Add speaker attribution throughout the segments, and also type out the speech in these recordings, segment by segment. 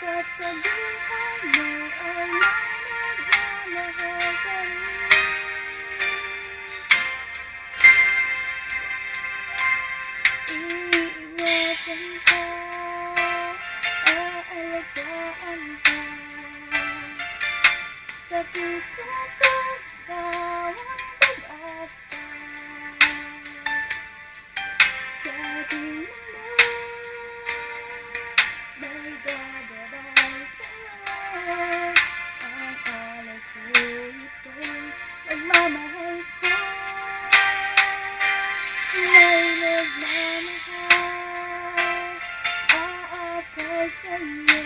Speaker 1: Sasabihan mo ay nagmamahal ka rin. Iingatan ka, aalagaan ka, sa puso ko ikaw ang pag-asa. Sa ating mundo may gagabay sa'yo, ang alay ko ito'y nagmamahal ko. May nagmamahal, aakay sa'yo.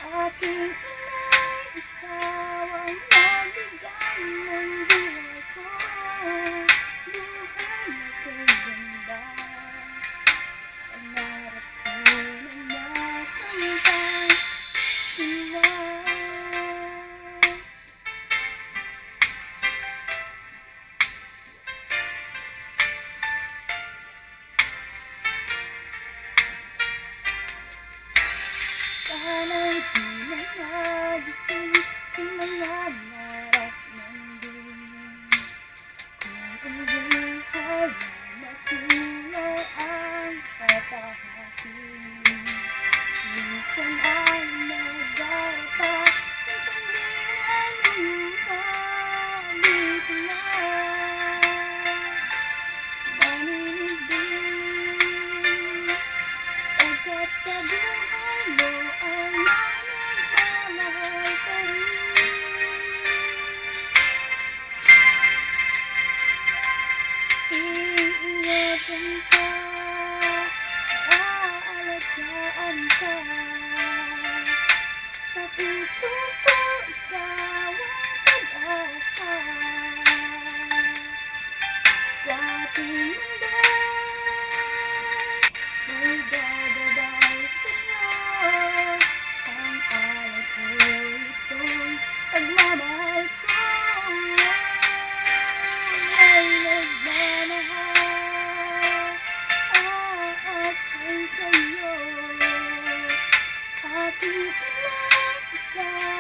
Speaker 1: Aking inay, ikaw ang nagbigay ng buhay ko. Buhay na kaganda, pangarap ko na nakamtan sila. Sana'y di na nagising ang mga nararamdaman. Kung ang buhay ay matulay ang tatahakin, minsan ay nagdarapa, minsan di naluhabit na. Maninig pagkat sa buhay mo ay nagmamahal ka rin. Iingatan ka, aalagaan ka, sa puso ko ikaw ang pag-asa. Sa ating mundo may gagabay sa'yo, ang alay ko ito'y pagmamahal ko. May nagmamahal, aakay sa'yo. Aking inay, ikaw